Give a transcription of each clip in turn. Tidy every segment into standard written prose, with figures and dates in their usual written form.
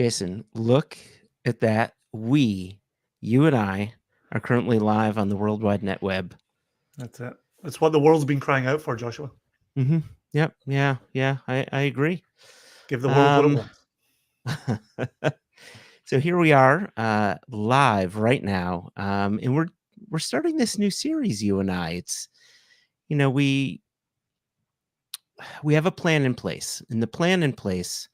Jason, look at that. You and I are currently live on the World Wide Net Web. That's it. That's what the world's been crying out for, Joshua. Mm-hmm. Yep. Yeah. I agree. Give the world what it wants. So here we are, live right now, and we're starting this new series. You and I. It's we have a plan in place, and the plan in place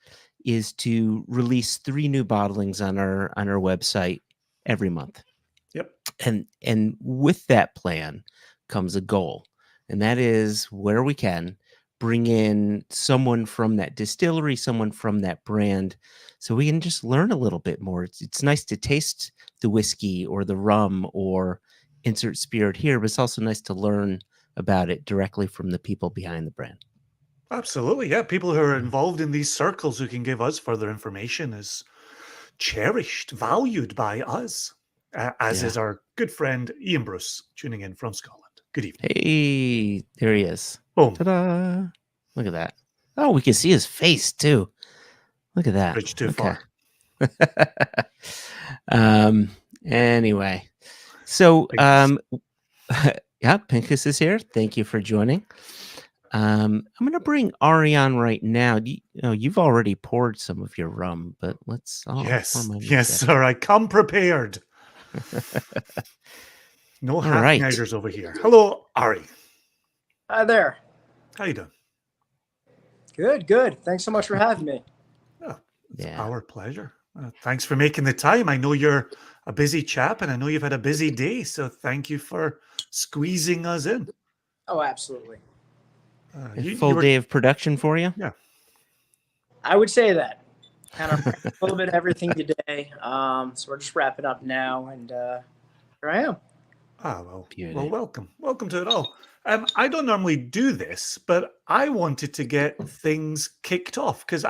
is to release 3 new bottlings on our website every month. Yep. And with that plan comes a goal, and that is where we can bring in someone from that distillery, someone from that brand, so we can just learn a little bit more. It's nice to taste the whiskey or the rum or insert spirit here, but it's also nice to learn about it directly from the people behind the brand. Absolutely, yeah. People who are involved in these circles who can give us further information is cherished, valued by us, as is our good friend Ian Bruce, tuning in from Scotland. Good evening. Hey, there he is. Boom. Ta-da. Look at that. Oh, we can see his face too. Look at that. Bridge too far. Anyway, so Pincus. Pincus is here. Thank you for joining. I'm gonna bring Ari on right now. You've already poured some of your rum, but let's. Yes, sir. I come prepared. No half-measures over here. Hello, Ari. Hi there. How you doing? Good. Thanks so much for having me. Oh, it's our pleasure. Thanks for making the time. I know you're a busy chap, and I know you've had a busy day, so thank you for squeezing us in. Oh, absolutely. Full day of production for you? Yeah. I would say that. Kind of a little bit of everything today. So we're just wrapping up now, and here I am. Well, welcome. Welcome to it all. I don't normally do this, but I wanted to get things kicked off because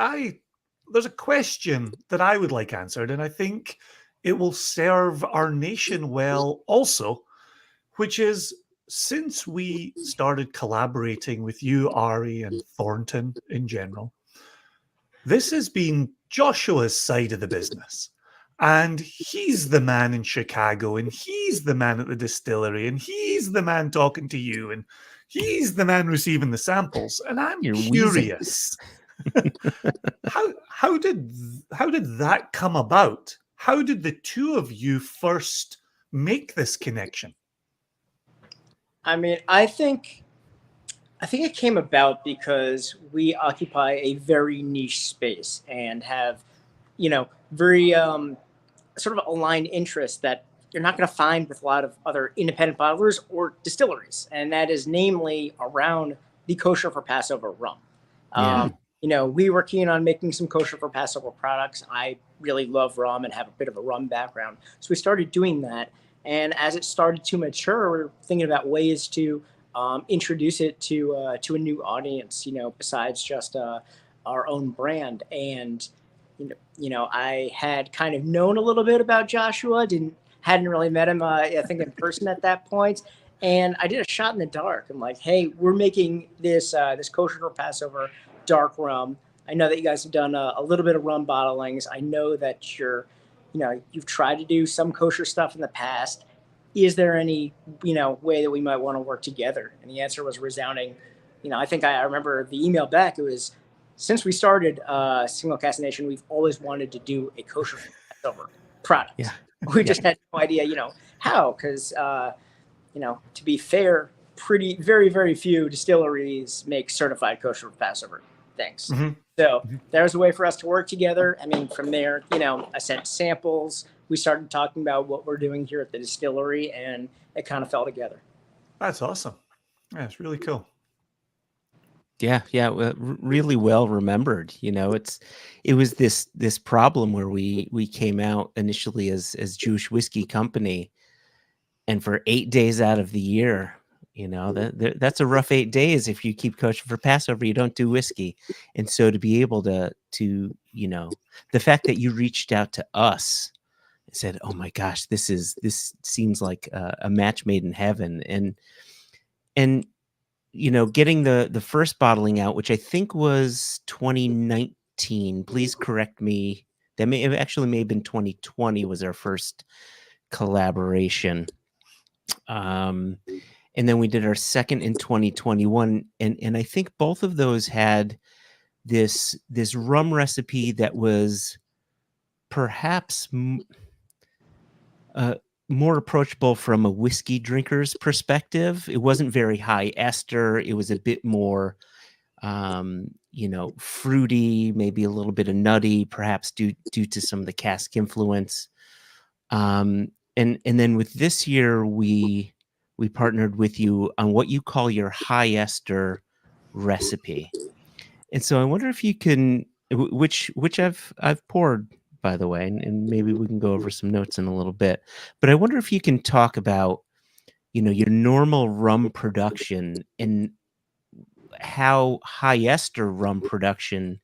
there's a question that I would like answered, and I think it will serve our nation well also, which is, since we started collaborating with you, Ari, and Thornton in general, this has been Joshua's side of the business. And he's the man in Chicago, and he's the man at the distillery, and he's the man talking to you, and he's the man receiving the samples. And I'm curious, how did that come about? How did the two of you first make this connection? I mean, I think it came about because we occupy a very niche space and have, very sort of aligned interests that you're not going to find with a lot of other independent bottlers or distilleries. And that is namely around the kosher for Passover rum. We were keen on making some kosher for Passover products. I really love rum and have a bit of a rum background. So we started doing that. And as it started to mature, we were thinking about ways to introduce it to a new audience, besides just our own brand. And I had kind of known a little bit about Joshua, hadn't really met him, I think, in person at that point. And I did a shot in the dark. I'm like, hey, we're making this kosher for Passover dark rum. I know that you guys have done a little bit of rum bottlings. I know that you've tried to do some kosher stuff in the past. Is there any, way that we might want to work together? And the answer was resounding. I think I remember the email back. It was, since we started Single Cask Nation, we've always wanted to do a kosher Passover product. Yeah. We just had no idea, how, because, to be fair, very, very few distilleries make certified kosher Passover things. Mm-hmm. So there's a way for us to work together. I mean, from there, I sent samples. We started talking about what we're doing here at the distillery, and it kind of fell together. That's awesome. Yeah, it's really cool. Yeah, really well remembered. It was this problem where we came out initially as Jewish whiskey company, and for 8 days out of the year, that's a rough 8 days. If you keep kosher for Passover, you don't do whiskey. And so to be able to the fact that you reached out to us and said, oh my gosh, this seems like a match made in heaven. And getting the first bottling out, which I think was 2019, please correct me That may have been 2020 was our first collaboration. And then we did our second in 2021. And I think both of those had this rum recipe that was perhaps more approachable from a whiskey drinker's perspective. It wasn't very high ester. It was a bit more, fruity, maybe a little bit of nutty, perhaps due to some of the cask influence. And then with this year, we partnered with you on what you call your high ester recipe. And so I wonder if you can, which I've poured, by the way, and maybe we can go over some notes in a little bit. But I wonder if you can talk about, your normal rum production and how high ester rum production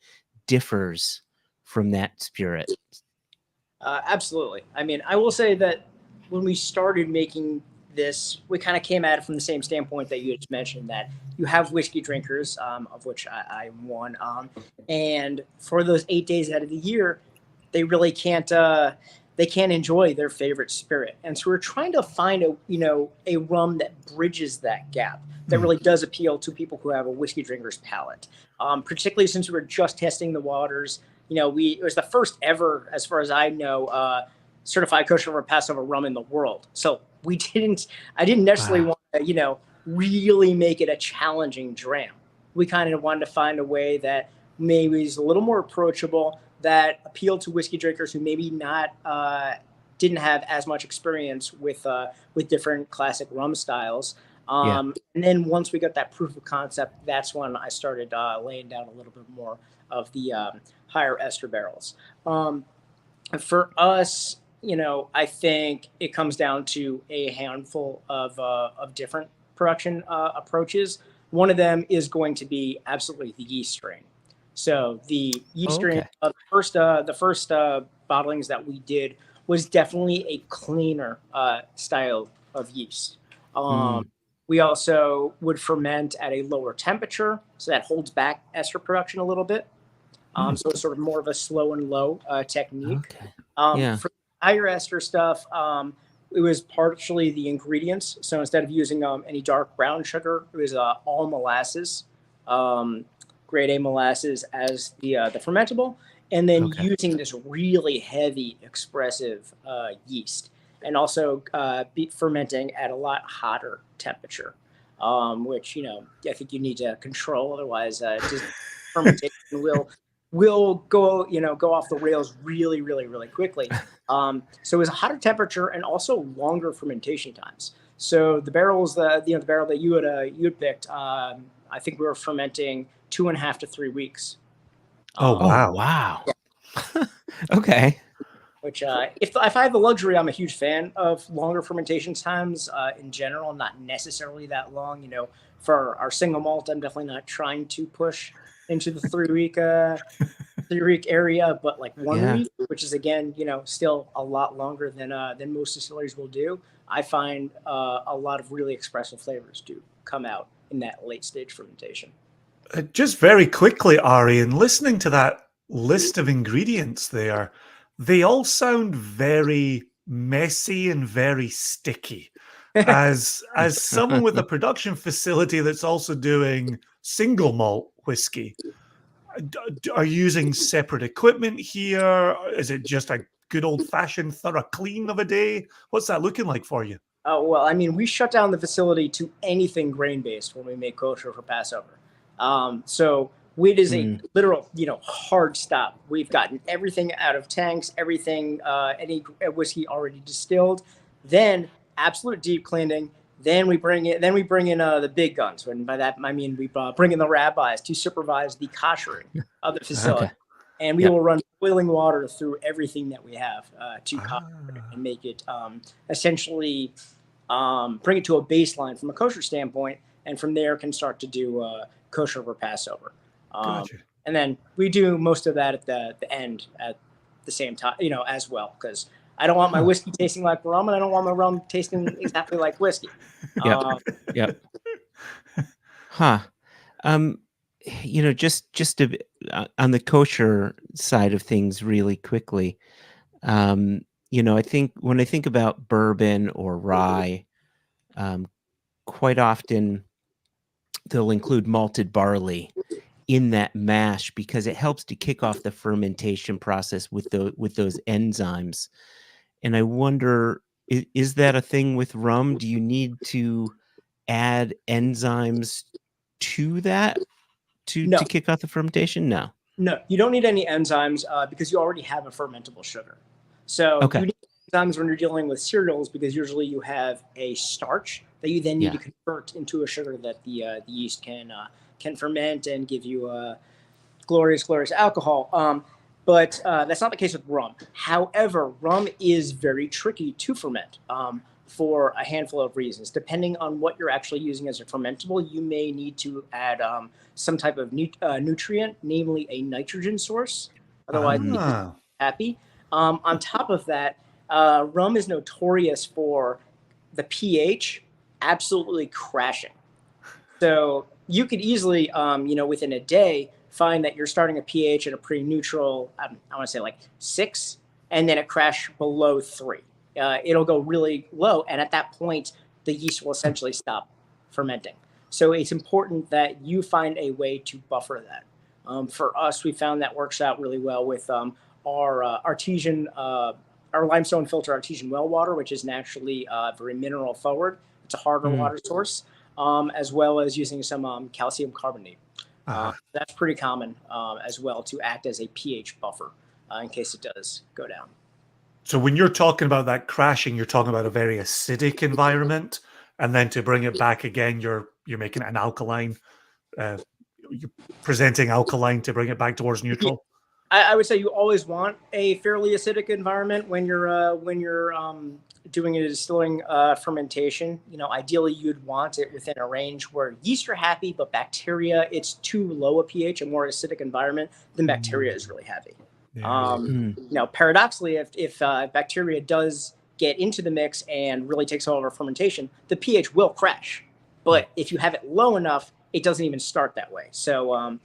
differs from that spirit. Absolutely. I mean, I will say that when we started making this, we kind of came at it from the same standpoint that you just mentioned, that you have whiskey drinkers, of which I'm one. And for those 8 days out of the year, they really can't enjoy their favorite spirit. And so we're trying to find a rum that bridges that gap, that really does appeal to people who have a whiskey drinker's palate. Particularly since we were just testing the waters. It was the first ever, as far as I know, certified kosher for Passover rum in the world. So I didn't necessarily want to, really make it a challenging dram. We kind of wanted to find a way that maybe is a little more approachable, that appealed to whiskey drinkers who maybe didn't have as much experience with different classic rum styles. And then once we got that proof of concept, that's when I started laying down a little bit more of the higher ester barrels. For us, I think it comes down to a handful of different production approaches. One of them is going to be absolutely the yeast strain. So the yeast strain, the first bottlings that we did was definitely a cleaner style of yeast. We also would ferment at a lower temperature, so that holds back ester production a little bit. So it's sort of more of a slow and low technique. For higher ester stuff, it was partially the ingredients. So instead of using any dark brown sugar, it was all molasses, grade A molasses as the fermentable, and then using this really heavy expressive yeast, and also fermenting at a lot hotter temperature, which I think you need to control, otherwise just fermentation will go off the rails really, really, really quickly. So it was a hotter temperature and also longer fermentation times. So the barrels, the barrel that you had picked, I think we were fermenting 2.5 to 3 weeks. Wow. Yeah. Okay. Which, if I have the luxury, I'm a huge fan of longer fermentation times in general, not necessarily that long. For our single malt, I'm definitely not trying to push into the 3-week 3-week area, but like 1 week, which is again, still a lot longer than most distilleries will do. I find a lot of really expressive flavors do come out in that late stage fermentation. Just very quickly, Ari, and listening to that list of ingredients there, they all sound very messy and very sticky. As someone with a production facility that's also doing single malt whiskey, are you using separate equipment here? Is it just a good old-fashioned thorough clean of a day? What's that looking like for you? Oh, well, I mean, we shut down the facility to anything grain-based when we make kosher for Passover. So it is a literal, hard stop. We've gotten everything out of tanks, everything, any whiskey already distilled, then absolute deep cleaning. Then we bring in the big guns. And by that, I mean, we bring in the rabbis to supervise the koshering of the facility. And we will run boiling water through everything that we have to kosher and make it essentially bring it to a baseline from a kosher standpoint. And from there can start to do kosher for Passover. Gotcha. And then we do most of that at the end at the same time, as well, because I don't want my whiskey tasting like rum, and I don't want my rum tasting exactly like whiskey. Yep. Huh. just on the kosher side of things, really quickly. I think when I think about bourbon or rye, um, quite often they'll include malted barley in that mash because it helps to kick off the fermentation process with those enzymes. And I wonder, is that a thing with rum? Do you need to add enzymes to that to No, kick off the fermentation? No. no, you don't need any enzymes because you already have a fermentable sugar. So Okay. you need enzymes when you're dealing with cereals because usually you have a starch that you then need to convert into a sugar that the yeast can ferment and give you a glorious alcohol. But that's not the case with rum. However, rum is very tricky to ferment for a handful of reasons. Depending on what you're actually using as a fermentable, you may need to add some type of nutrient, namely a nitrogen source. Otherwise, it's happy. On top of that, rum is notorious for the pH absolutely crashing. So you could easily, within a day, find that you're starting a pH at a pretty neutral, I want to say like 6, and then it crash below 3. It'll go really low, and at that point, the yeast will essentially stop fermenting. So it's important that you find a way to buffer that. For us, we found that works out really well with our artesian, our limestone filter artesian well water, which is naturally very mineral forward. It's a harder water source, as well as using some calcium carbonate. That's pretty common as well to act as a pH buffer in case it does go down. So when you're talking about that crashing, you're talking about a very acidic environment, and then to bring it back again, you're making it an alkaline. You're presenting alkaline to bring it back towards neutral. I would say you always want a fairly acidic environment when you're doing a distilling fermentation. Ideally you'd want it within a range where yeast are happy, but bacteria, it's too low a pH, a more acidic environment, then bacteria is really happy. Now, paradoxically, if bacteria does get into the mix and really takes over fermentation, the pH will crash. But if you have it low enough, it doesn't even start that way. So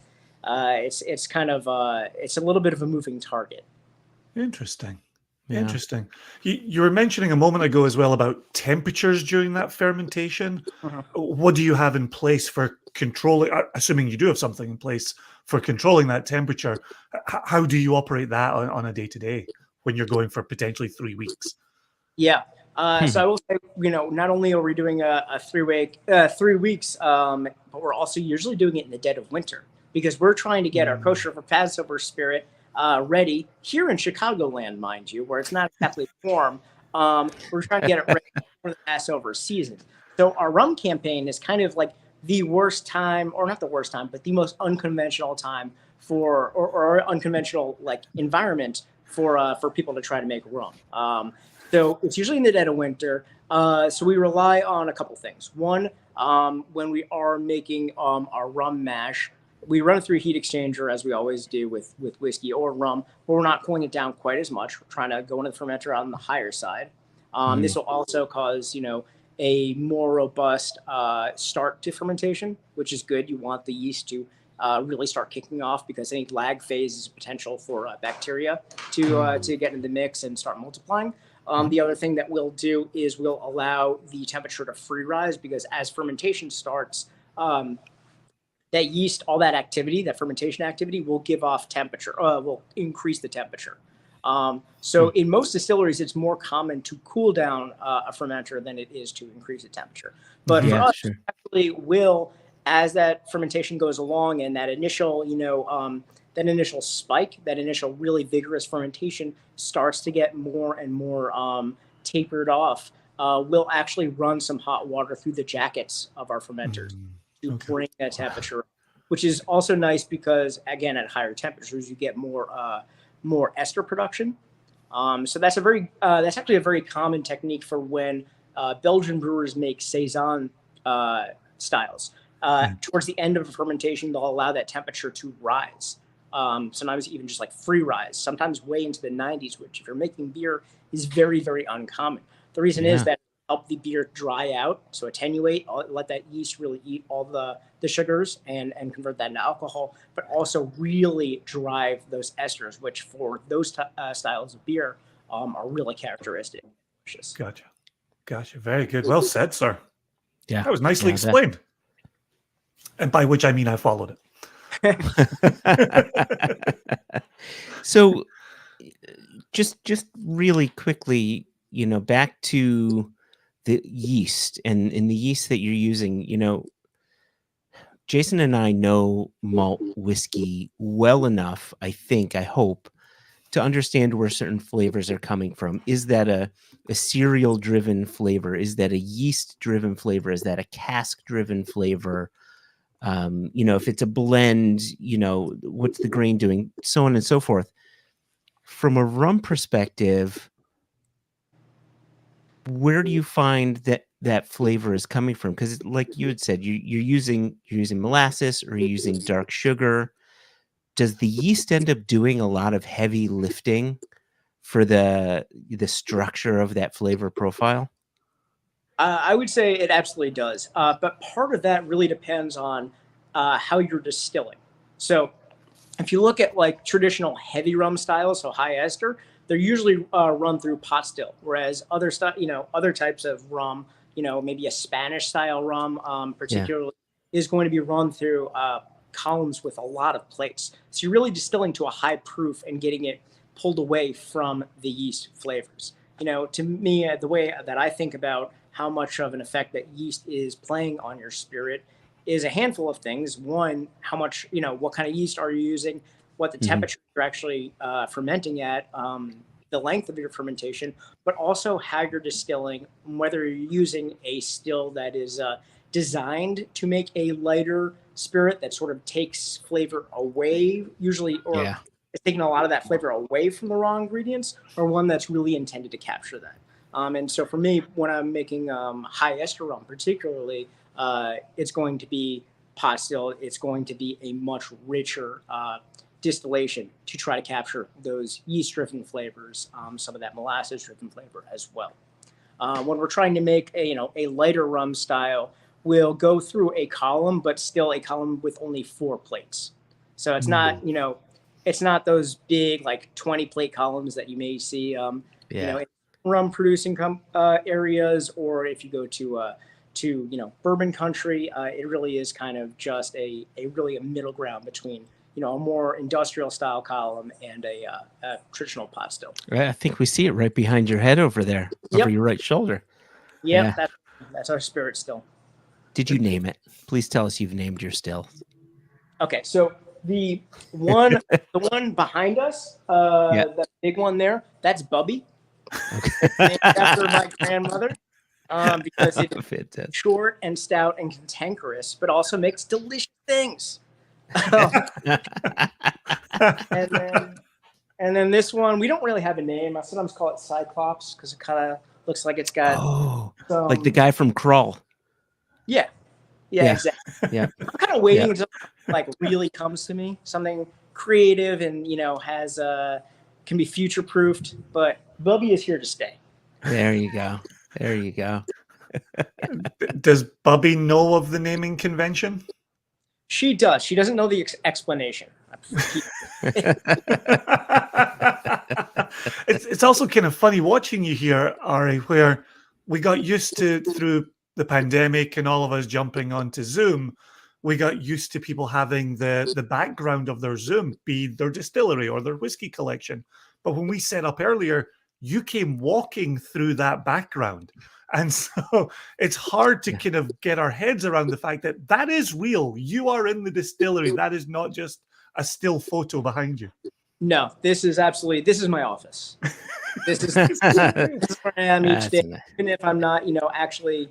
it's kind of it's a little bit of a moving target. Interesting. Yeah. Interesting. You were mentioning a moment ago as well about temperatures during that fermentation. What do you have in place for controlling, assuming you do have something in place for controlling that temperature? How do you operate that on a day-to-day when you're going for potentially 3 weeks? Yeah. So I will say, not only are we doing a 3 weeks, but we're also usually doing it in the dead of winter because we're trying to get our kosher for Passover spirit ready here in Chicagoland, mind you, where it's not exactly warm. We're trying to get it ready for the Passover season. So our rum campaign is kind of like the worst time, or not the worst time, but the most unconventional time or unconventional like environment for people to try to make rum. So it's usually in the dead of winter. So we rely on a couple things. One, when we are making our rum mash, we run it through a heat exchanger as we always do with whiskey or rum, but we're not cooling it down quite as much. We're trying to go into the fermenter on the higher side. This will also cause, a more robust start to fermentation, which is good. You want the yeast to really start kicking off because any lag phase is a potential for bacteria to get in the mix and start multiplying. The other thing that we'll do is we'll allow the temperature to free rise because as fermentation starts, that yeast, all that activity, that fermentation activity will give off temperature, will increase the temperature. So in most distilleries, it's more common to cool down a fermenter than it is to increase the temperature. But for us, it actually will, as that fermentation goes along and that initial, that initial spike, that initial really vigorous fermentation starts to get more and more tapered off, we'll actually run some hot water through the jackets of our fermenters to bring that temperature, which is also nice because, again, at higher temperatures, you get more ester production. So that's actually a very common technique for when Belgian brewers make saison styles. Towards the end of a fermentation, they'll allow that temperature to rise. Sometimes even just like free rise, sometimes way into the 90s, which if you're making beer is very, very uncommon. The reason is that help the beer dry out, so attenuate, let that yeast really eat all the sugars and convert that into alcohol, but also really drive those esters, which for those styles of beer are really characteristic. Gotcha. Very good. Well said, sir. Yeah. That was nicely explained. And by which I mean I followed it. So just really quickly, back to the yeast and the yeast that you're using, Jason and I know malt whiskey well enough, I hope, to understand where certain flavors are coming from. Is that a cereal-driven flavor? Is that a yeast-driven flavor? Is that a cask-driven flavor? If it's a blend, what's the grain doing? So on and so forth. From a rum perspective, where do you find that flavor is coming from? Because like you had said, you're using molasses or you're using dark sugar. Does the yeast end up doing a lot of heavy lifting for the structure of that flavor profile? I would say it absolutely does. But part of that really depends on how you're distilling. So if you look at like traditional heavy rum styles, so high ester, they're usually run through pot still, whereas other types of rum, maybe a Spanish style rum, particularly, is going to be run through columns with a lot of plates. So you're really distilling to a high proof and getting it pulled away from the yeast flavors. To me, the way that I think about how much of an effect that yeast is playing on your spirit is a handful of things. One, how much, what kind of yeast are you using, what the temperature you're actually fermenting at, the length of your fermentation, but also how you're distilling, whether you're using a still that is designed to make a lighter spirit that sort of takes flavor away, usually, or is taking a lot of that flavor away from the raw ingredients, or one that's really intended to capture that. And so for me, when I'm making high ester rum, particularly, it's going to be pot still. It's going to be a much richer distillation to try to capture those yeast-driven flavors, some of that molasses-driven flavor as well. When we're trying to make a lighter rum style, we'll go through a column, but still a column with only 4 plates. So it's not, it's not those big like 20 plate columns that you may see, in rum producing areas, or if you go to bourbon country, it really is kind of just a middle ground between a more industrial style column and a traditional pot still. I think we see it right behind your head over there, over your right shoulder. Yep, that's our spirit still. Did you name it? Please tell us you've named your still. Okay, so the one behind us, the big one there, that's Bubby. Okay. Named after my grandmother, because it's short and stout and cantankerous, but also makes delicious things. And then this one, we don't really have a name. I sometimes call it Cyclops because it kind of looks like it's got like the guy from Krull. Yeah, exactly. Yeah, I'm kind of waiting until like really comes to me, something creative and has can be future proofed. But Bubby is here to stay. There you go. Does Bubby know of the naming convention? She does. She doesn't know the explanation. It's also kind of funny watching you here, Ari, where we got used to, through the pandemic and all of us jumping onto Zoom, we got used to people having the background of their Zoom be their distillery or their whiskey collection. But when we set up earlier, you came walking through that background. And so it's hard to kind of get our heads around the fact that is real. You are in the distillery. That is not just a still photo behind you. No, this is my office. This is where I am each day. Nice. Even if I'm not, actually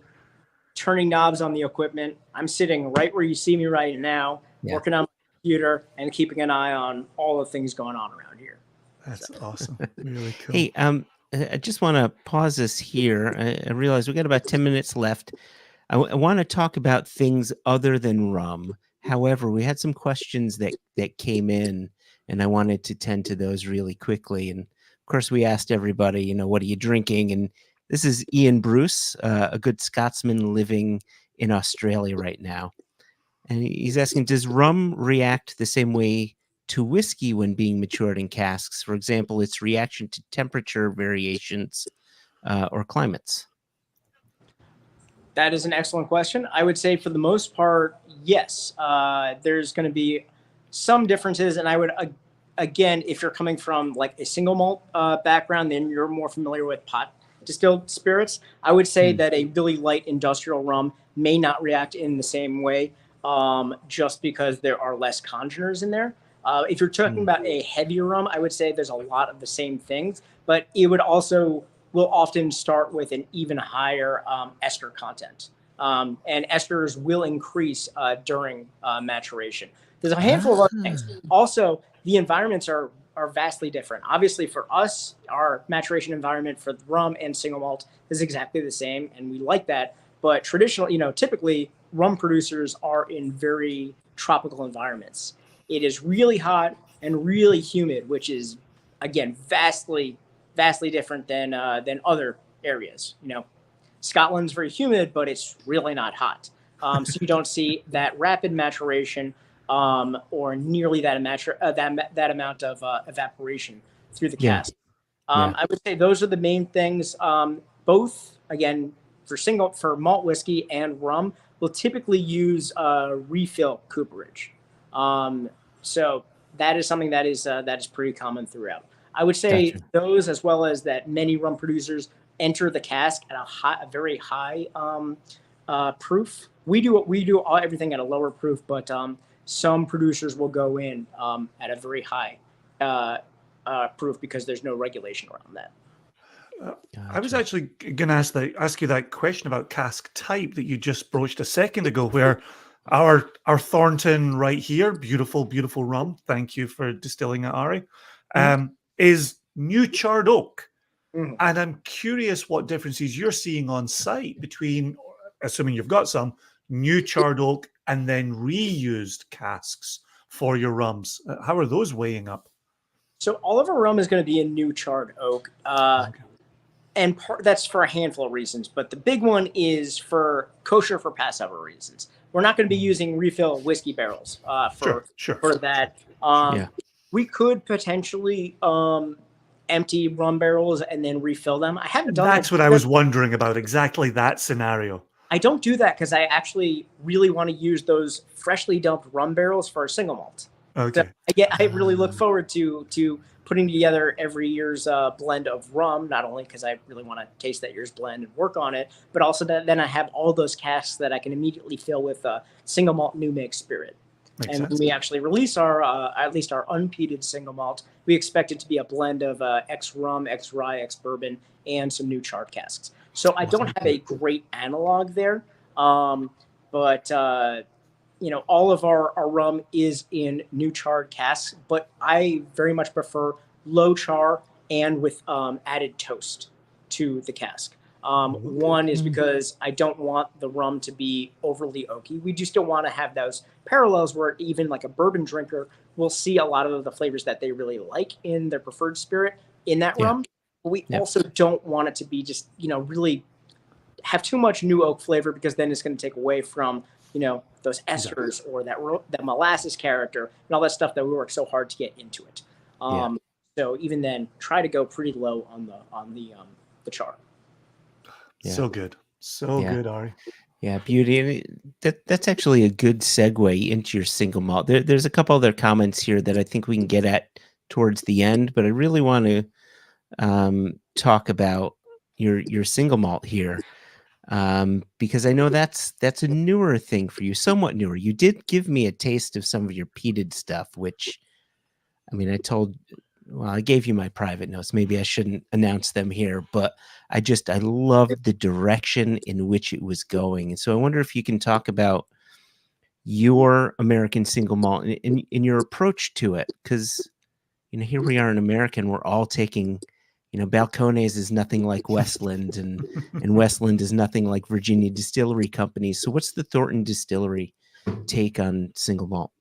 turning knobs on the equipment, I'm sitting right where you see me right now, working on my computer and keeping an eye on all the things going on around here. That's awesome. Really cool. Hey, I just want to pause this here. I realize we got about 10 minutes left. I want to talk about things other than rum. However, we had some questions that came in, and I wanted to tend to those really quickly. And of course, we asked everybody, what are you drinking? And This is Ian Bruce, a good Scotsman living in Australia right now. And he's asking, does rum react the same way to whiskey when being matured in casks? For example, its reaction to temperature variations or climates? That is an excellent question. I would say for the most part, yes. There's going to be some differences, and I would, again, if you're coming from like a single malt background, then you're more familiar with pot distilled spirits. I would say that a really light industrial rum may not react in the same way, just because there are less congeners in there. If you're talking about a heavier rum, I would say there's a lot of the same things, but it would also will often start with an even higher ester content. And esters will increase during maturation. There's a handful of other things. Also, the environments are vastly different. Obviously, for us, our maturation environment for rum and single malt is exactly the same, and we like that. But traditionally, typically, rum producers are in very tropical environments. It is really hot and really humid, which is, again, vastly different than other areas. Scotland's very humid, but it's really not hot. So you don't see that rapid maturation or nearly that amount of evaporation through the cask. I would say those are the main things. Both, again, for malt whiskey and rum, will typically use refill cooperage. So that is something that is pretty common throughout. I would say those, as well as that many rum producers enter the cask at a very high proof. We do everything at a lower proof, but some producers will go in at a very high proof because there's no regulation around that. I was actually going to ask you that question about cask type that you just broached a second ago, where our Thornton right here, beautiful rum. Thank you for distilling it, Ari. Is new charred oak. And I'm curious what differences you're seeing on site between, assuming you've got some, new charred oak and then reused casks for your rums. How are those weighing up? So all of our rum is going to be in new charred oak. And that's for a handful of reasons. But the big one is for kosher for Passover reasons. We're not going to be using refill whiskey barrels for that. We could potentially empty rum barrels and then refill them. I haven't done that. That's what I was wondering about, exactly that scenario. I don't do that because I actually really want to use those freshly dumped rum barrels for a single malt. Okay. So I really look forward to putting together every year's blend of rum, not only because I really want to taste that year's blend and work on it, but also then I have all those casks that I can immediately fill with single malt new make spirit. Makes sense. When we actually release our, at least our unpeated single malt, we expect it to be a blend of X rum, X rye, X bourbon, and some new charred casks. So I don't have a great analog there, but all of our rum is in new charred casks, but I very much prefer low char and with added toast to the cask. One is because I don't want the rum to be overly oaky. We just don't want to have those parallels where even like a bourbon drinker will see a lot of the flavors that they really like in their preferred spirit in that rum. But we also don't want it to be just, really have too much new oak flavor, because then it's going to take away from, those esters or that molasses character and all that stuff that we work so hard to get into it. So even then, try to go pretty low on the char. Yeah. So good. Good, Ari. Yeah, beauty. That's actually a good segue into your single malt. There's a couple other comments here that I think we can get at towards the end, but I really want to talk about your single malt here, because I know that's a newer thing for you, somewhat newer. You did give me a taste of some of your peated stuff, which, I mean, I gave you my private notes. Maybe I shouldn't announce them here, but I loved the direction in which it was going. And so I wonder if you can talk about your American single malt in your approach to it. Because, here we are in America, and we're all taking, Balcones is nothing like Westland, and Westland is nothing like Virginia Distillery Company. So what's the Thornton Distillery take on single malt?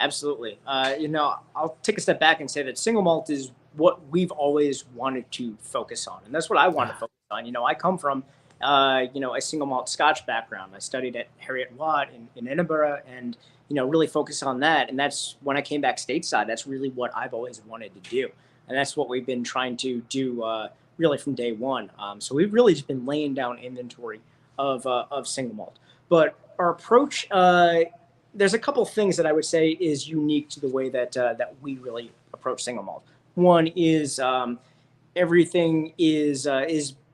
Absolutely. I'll take a step back and say that single malt is what we've always wanted to focus on. And that's what I want to focus on. I come from, a single malt Scotch background. I studied at Heriot-Watt in Edinburgh, and really focus on that. And that's when I came back stateside. That's really what I've always wanted to do, and that's what we've been trying to do really from day one. So we've really just been laying down inventory of single malt. But our approach, there's a couple things that I would say is unique to the way that we really approach single malt. One is everything is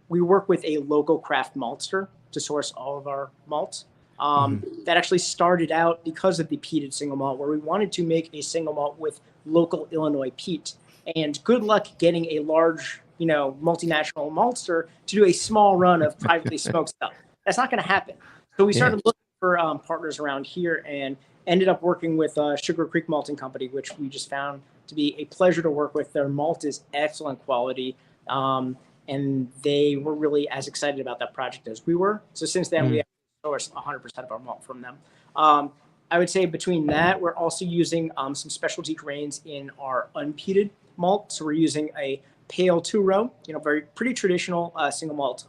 we work with a local craft maltster to source all of our malts. That actually started out because of the peated single malt, where we wanted to make a single malt with local Illinois peat. And good luck getting a large, multinational maltster to do a small run of privately smoked stuff. That's not going to happen. So we started looking for partners around here, and ended up working with Sugar Creek Malting Company, which we just found to be a pleasure to work with. Their malt is excellent quality. And they were really as excited about that project as we were. So since then, we sourced 100% of our malt from them. I would say between that, we're also using some specialty grains in our unpeated malt. So we're using a pale two-row, pretty traditional single malt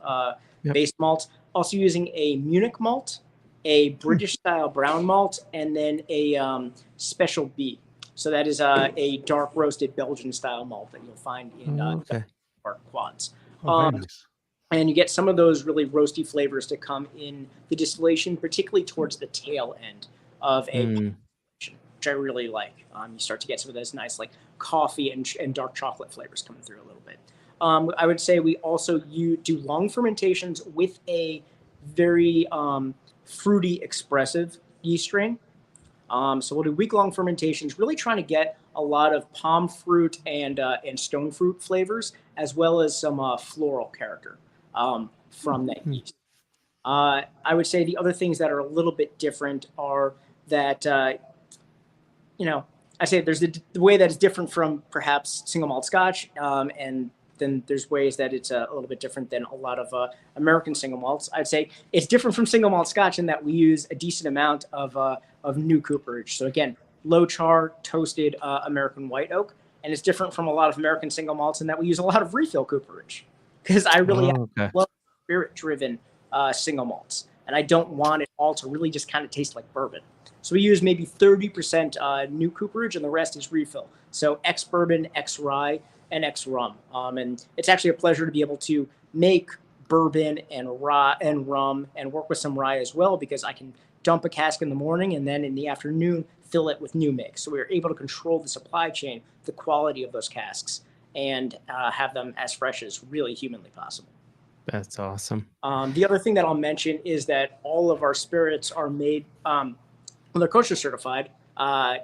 based malt. Also using a Munich malt, a British style brown malt, and then a special B. So that is a dark roasted Belgian style malt that you'll find in our quads. Nice. And you get some of those really roasty flavors to come in the distillation, particularly towards the tail end of a distillation, which I really like. You start to get some of those nice like coffee and dark chocolate flavors coming through a little bit. I would say we also do long fermentations with a very fruity, expressive yeast strain. So we'll do week-long fermentations, really trying to get a lot of palm fruit and stone fruit flavors, as well as some floral character from that yeast. I would say the other things that are a little bit different are that, I say there's the way that is different from perhaps single malt Scotch, and then there's ways that it's a little bit different than a lot of American single malts. I'd say it's different from single malt Scotch in that we use a decent amount of new cooperage. So again, low char, toasted American white oak. And it's different from a lot of American single malts in that we use a lot of refill cooperage, because I really love spirit-driven single malts. And I don't want it all to really just kind of taste like bourbon. So we use maybe 30% new cooperage, and the rest is refill. So ex-bourbon, ex-rye, and ex-rum. And it's actually a pleasure to be able to make bourbon and rye and rum and work with some rye as well, because I can dump a cask in the morning and then in the afternoon fill it with new mix. So we were able to control the supply chain, the quality of those casks, and have them as fresh as really humanly possible. That's awesome. The other thing that I'll mention is that all of our spirits are made, they're kosher certified,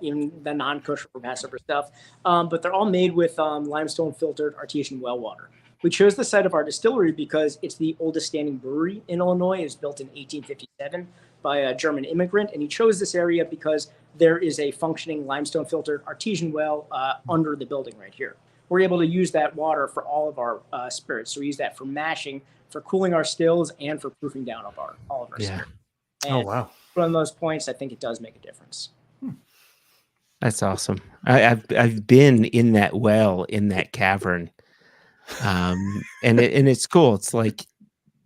even the non-kosher or Passover stuff, but they're all made with limestone filtered artesian well water. We chose the site of our distillery because it's the oldest standing brewery in Illinois. It was built in 1857 by a German immigrant, and he chose this area because there is a functioning limestone filtered artesian well under the building right here. We're able to use that water for all of our spirits. So we use that for mashing, for cooling our stills, and for proofing down of all of our spirits. And wow. One of those points, I think it does make a difference. That's awesome. I've been in that well, in that cavern, and it's cool. It's like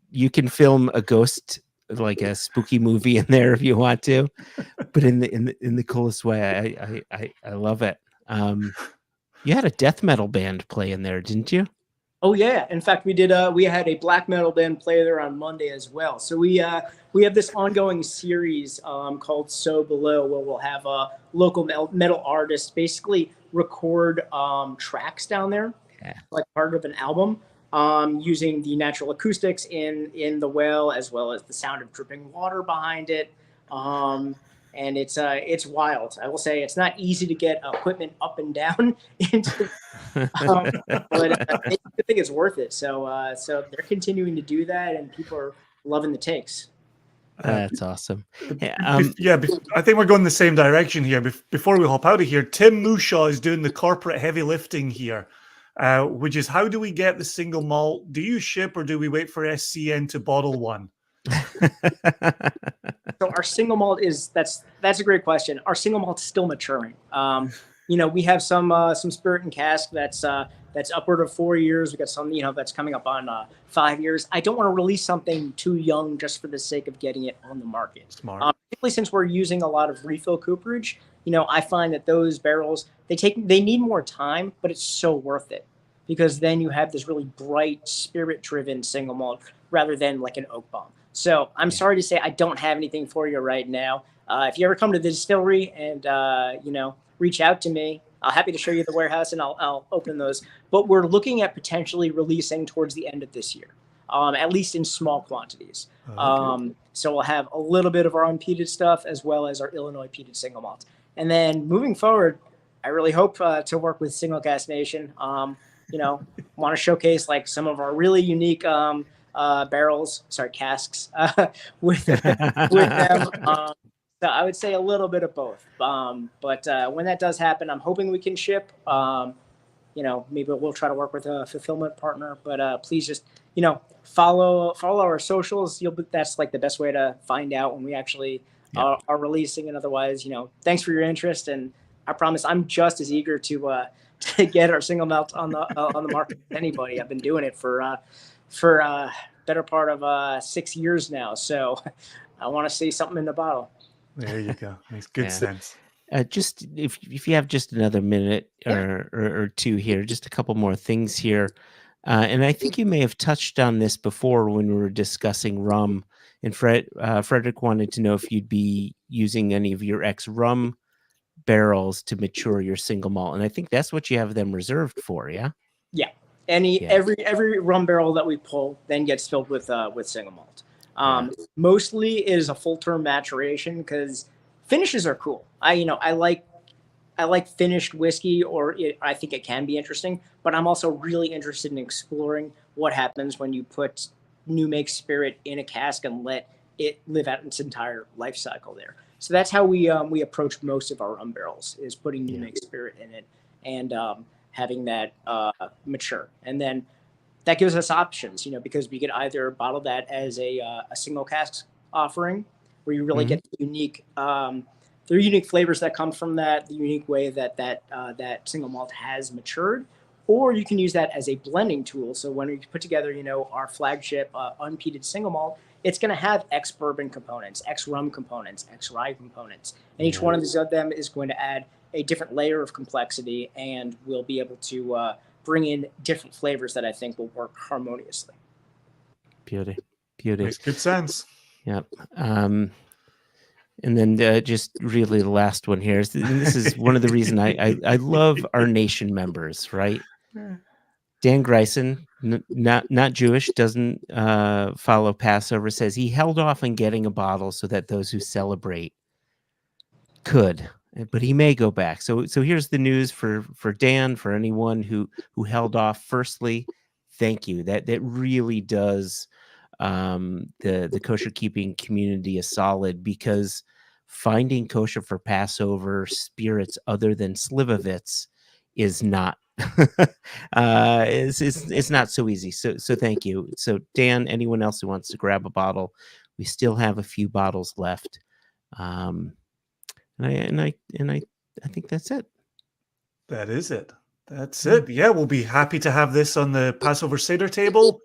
you can film a ghost, like a spooky movie in there if you want to, but in the coolest way. I love it. You had a death metal band play in there, didn't you? Oh yeah. In fact, we did. We had a black metal band play there on Monday as well. So we have this ongoing series called So Below, where we'll have local metal artists basically record tracks down there, like part of an album, using the natural acoustics in the well, as well as the sound of dripping water behind it. And it's wild. I will say it's not easy to get equipment up and down into, but I think it's worth it. So they're continuing to do that, and people are loving the takes. That's awesome. I think we're going the same direction here. Before we hop out of here, Tim Mushaw is doing the corporate heavy lifting here, which is, how do we get the single malt? Do you ship, or do we wait for SCN to bottle one? So our single malt that's a great question. Our single malt is still maturing. we have some spirit and cask that's upward of 4 years. We got some, that's coming up on 5 years. I don't want to release something too young just for the sake of getting it on the market. Smart. Particularly since we're using a lot of refill cooperage, I find that those barrels, they need more time, but it's so worth it, because then you have this really bright, spirit-driven single malt rather than like an oak bomb. So I'm sorry to say I don't have anything for you right now. If you ever come to the distillery and reach out to me, I'm happy to show you the warehouse and I'll open those. But we're looking at potentially releasing towards the end of this year, at least in small quantities. Okay. So we'll have a little bit of our unpeated stuff as well as our Illinois peated single malt. And then moving forward, I really hope to work with Cask Nation. Want to showcase like some of our really unique casks with them. So I would say a little bit of both. But when that does happen, I'm hoping we can ship. Maybe we'll try to work with a fulfillment partner. But please just follow our socials. That's like the best way to find out when we actually are releasing. And otherwise, thanks for your interest. And I promise I'm just as eager to get our single malt on the market as anybody. I've been doing it for better part of 6 years now. So I want to see something in the bottle. There you go. Makes good sense. Just if you have just another minute or two here, just a couple more things here. And I think you may have touched on this before when we were discussing rum. And Frederick wanted to know if you'd be using any of your ex-rum barrels to mature your single malt. And I think that's what you have them reserved for, yeah? Yeah. Every rum barrel that we pull then gets filled with single malt. Mostly it is a full term maturation because finishes are cool. I like finished whiskey, I think it can be interesting, but I'm also really interested in exploring what happens when you put new make spirit in a cask and let it live out its entire life cycle there. So that's how we approach most of our rum barrels, is putting new make spirit in it and having that mature. And then that gives us options, because we could either bottle that as a single cask offering, where you really get the unique flavors that come from that, the unique way that single malt has matured, or you can use that as a blending tool. So when we put together, our flagship unpeated single malt, it's going to have ex-bourbon components, ex-rum components, ex-rye components, and each one of them is going to add a different layer of complexity, and we'll be able to bring in different flavors that I think will work harmoniously. Beauty. Makes good sense. Yep. And then just really the last one here. This is one of the reasons I love our nation members, right? Dan Greisen, not Jewish, doesn't follow Passover, says he held off on getting a bottle so that those who celebrate could, but he may go back. So here's the news for Dan, for anyone who held off. Firstly, thank you. That really does the kosher keeping community a solid, because finding kosher for Passover spirits other than Slivovitz is not it's not so easy. So thank you. So Dan, anyone else who wants to grab a bottle, we still have a few bottles left. And I think that's it. That is it. That's it. Yeah, we'll be happy to have this on the Passover Seder table,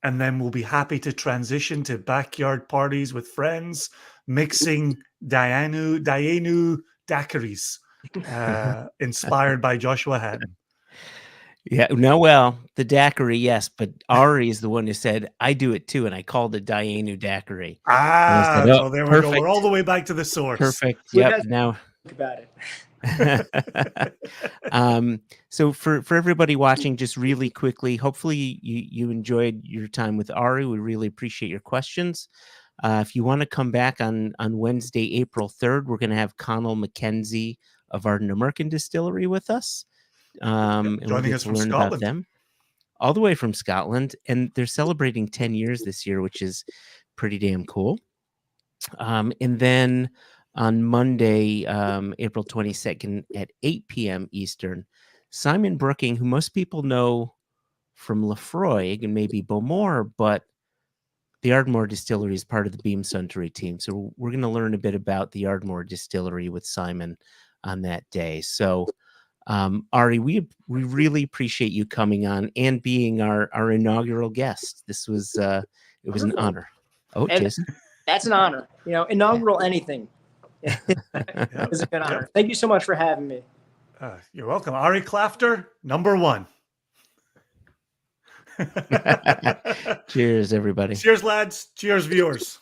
and then we'll be happy to transition to backyard parties with friends, mixing Dayenu daiquiris, inspired by Joshua Hatton. Yeah, no, well, the daiquiri, yes, but Ari is the one who said, I do it too, and I called it Dayenu daiquiri. Said, well, there we go. We're all the way back to the source. Perfect. Yep. Now think about it. So for everybody watching, just really quickly, hopefully you enjoyed your time with Ari. We really appreciate your questions. If you want to come back on Wednesday, April 3rd, we're going to have Connell McKenzie of Ardent American Distillery with us. And joining us from Scotland. About them all the way from Scotland, and they're celebrating 10 years this year, which is pretty damn cool. And then on Monday, April 22nd at 8 p.m. Eastern, Simon Brooking, who most people know from Lefroy and maybe Beaumont, but the Ardmore Distillery is part of the Beam Suntory team. So we're going to learn a bit about the Ardmore Distillery with Simon on that day. So Ari, we really appreciate you coming on and being our inaugural guest. This was it was an honor. Oh, And Jason, that's an honor. You know, inaugural anything. It's an honor. Thank you so much for having me. You're welcome. Ari Klafter, #1. Cheers, everybody. Cheers, lads. Cheers, viewers.